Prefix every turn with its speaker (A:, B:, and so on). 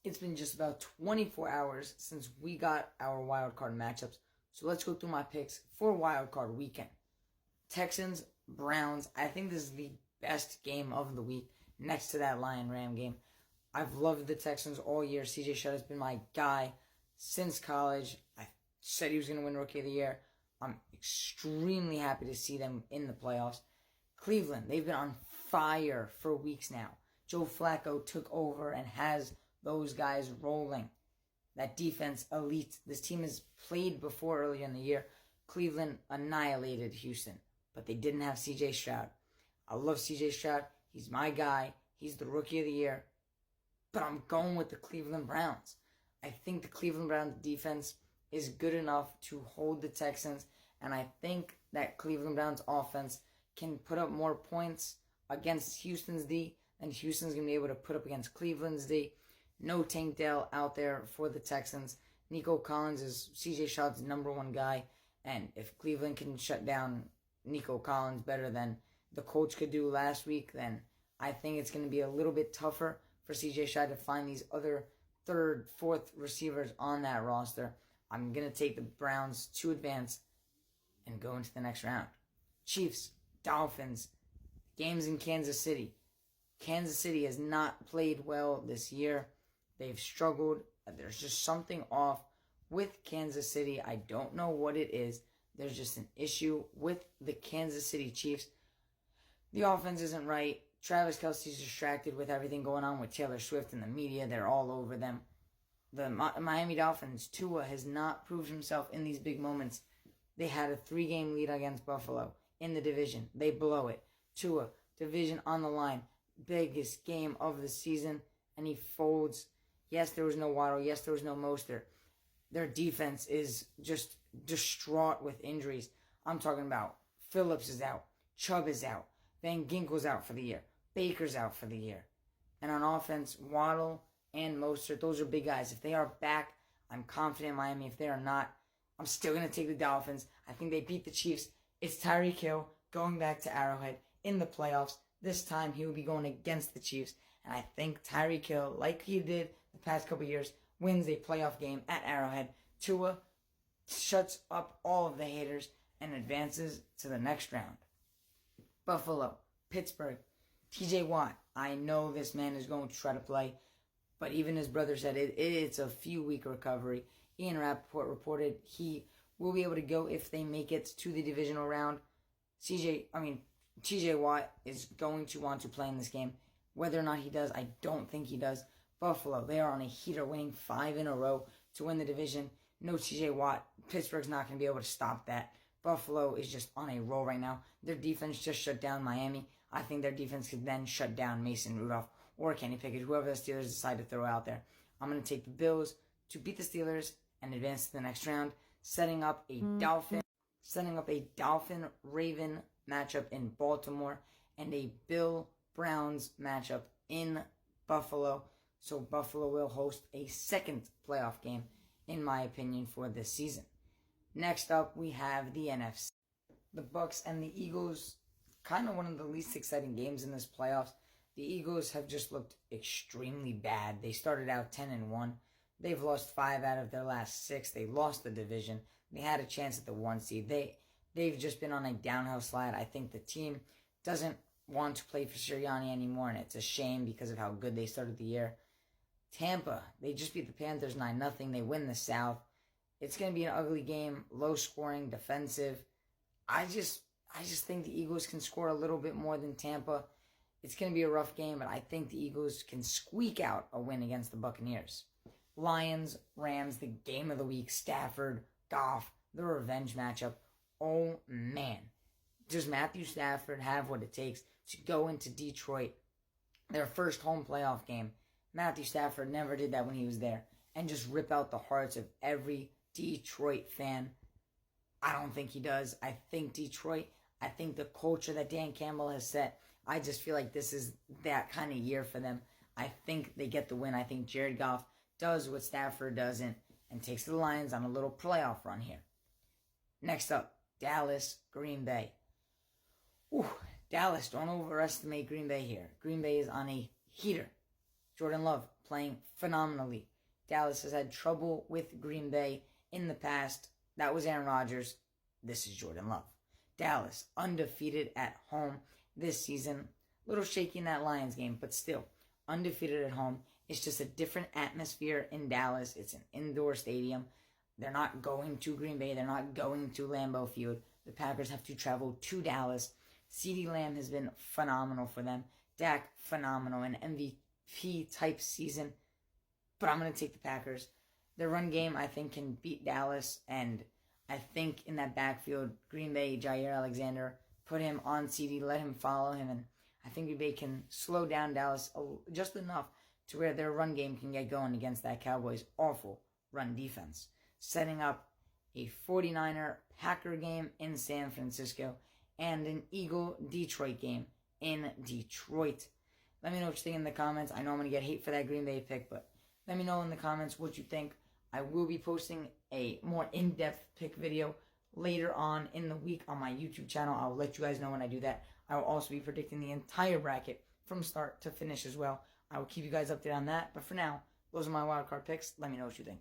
A: It's been just about 24 hours since we got our wildcard matchups, so let's go through my picks for wildcard weekend. Texans, Browns. I think this is the best game of the week next to that Lion-Ram game. I've loved the Texans all year. CJ Stroud has been my guy since college. I said he was going to win Rookie of the Year. I'm extremely happy to see them in the playoffs. Cleveland, they've been on fire for weeks now. Joe Flacco took over and has those guys rolling. That defense, elite. This team has played before earlier in the year. Cleveland annihilated Houston, but they didn't have CJ Stroud. I love CJ Stroud. He's my guy. He's the Rookie of the Year. But I'm going with the Cleveland Browns. I think the Cleveland Browns defense is good enough to hold the Texans, and I think that Cleveland Browns offense can put up more points against Houston's D than Houston's going to be able to put up against Cleveland's D. No Tank Dell out there for the Texans. Nico Collins is CJ Stroud's number one guy, and if Cleveland can shut down Nico Collins better than the Colts could do last week, then I think it's going to be a little bit tougher for CJ Stroud to find these other third, fourth receivers on that roster. I'm going to take the Browns to advance and go into the next round. Chiefs, Dolphins, games in Kansas City. Kansas City has not played well this year. They've struggled. There's just something off with Kansas City. I don't know what it is. There's just an issue with the Kansas City Chiefs. The offense isn't right. Travis Kelce's distracted with everything going on with Taylor Swift and the media. They're all over them. The Miami Dolphins, Tua has not proved himself in these big moments. They had a 3-game lead against Buffalo in the division. They blow it. Tua, division on the line. Biggest game of the season, and he folds. Yes, there was no Waddle. Yes, there was no Mostert. Their defense is just distraught with injuries. I'm talking about Phillips is out. Chubb is out. Van Ginkel's out for the year. Baker's out for the year. And on offense, Waddle and Mostert, those are big guys. If they are back, I'm confident in Miami. If they are not, I'm still going to take the Dolphins. I think they beat the Chiefs. It's Tyreek Hill going back to Arrowhead in the playoffs. This time he will be going against the Chiefs. And I think Tyreek Hill, like he did the past couple years, wins a playoff game at Arrowhead. Tua shuts up all of the haters and advances to the next round. Buffalo, Pittsburgh, TJ Watt. I know this man is going to try to play, but even his brother said it's a few-week recovery. Ian Rappaport reported he will be able to go if they make it to the divisional round. TJ Watt is going to want to play in this game. Whether or not he does, I don't think he does. Buffalo, they are on a heater, winning 5 in a row to win the division. No TJ Watt. Pittsburgh's not going to be able to stop that. Buffalo is just on a roll right now. Their defense just shut down Miami. I think their defense could then shut down Mason Rudolph or Kenny Pickett, whoever the Steelers decide to throw out there. I'm going to take the Bills to beat the Steelers and advance to the next round, setting up a Dolphin-Raven matchup in Baltimore and a Bill-Browns matchup in Buffalo. So Buffalo will host a second playoff game, in my opinion, for this season. Next up, we have the NFC. The Bucs and the Eagles, kind of one of the least exciting games in this playoffs. The Eagles have just looked extremely bad. They started out 10-1. They've lost 5 out of their last 6. They lost the division. They had a chance at the 1 seed. They've just been on a downhill slide. I think the team doesn't want to play for Sirianni anymore, and it's a shame because of how good they started the year. Tampa, they just beat the Panthers 9-0. They win the South. It's going to be an ugly game, low scoring, defensive. I just think the Eagles can score a little bit more than Tampa. It's going to be a rough game, but I think the Eagles can squeak out a win against the Buccaneers. Lions, Rams, the game of the week. Stafford, Goff, the revenge matchup. Oh, man. Does Matthew Stafford have what it takes to go into Detroit, their first home playoff game? Matthew Stafford never did that when he was there, and just rip out the hearts of every Detroit fan. I don't think he does. I think Detroit, I think the culture that Dan Campbell has set, I just feel like this is that kind of year for them. I think they get the win. I think Jared Goff does what Stafford doesn't and takes the Lions on a little playoff run here. Next up, Dallas, Green Bay. Dallas, don't overestimate Green Bay here. Green Bay is on a heater. Jordan Love playing phenomenally. Dallas has had trouble with Green Bay in the past. That was Aaron Rodgers. This is Jordan Love. Dallas, undefeated at home this season. A little shaky in that Lions game, but still undefeated at home. It's just a different atmosphere in Dallas. It's an indoor stadium. They're not going to Green Bay. They're not going to Lambeau Field. The Packers have to travel to Dallas. CeeDee Lamb has been phenomenal for them. Dak, phenomenal. An MVP-type season. But I'm going to take the Packers. Their run game, I think, can beat Dallas. And I think in that backfield, Green Bay, Jair Alexander, put him on CeeDee, let him follow him. And I think Green Bay can slow down Dallas just enough to where their run game can get going against that Cowboys' awful run defense. Setting up a 49er Packer game in San Francisco and an Eagle-Detroit game in Detroit. Let me know what you think in the comments. I know I'm going to get hate for that Green Bay pick, but let me know in the comments what you think. I will be posting a more in-depth pick video later on in the week on my YouTube channel. I'll let you guys know when I do that. I will also be predicting the entire bracket from start to finish as well. I will keep you guys updated on that. But for now, those are my wildcard picks. Let me know what you think.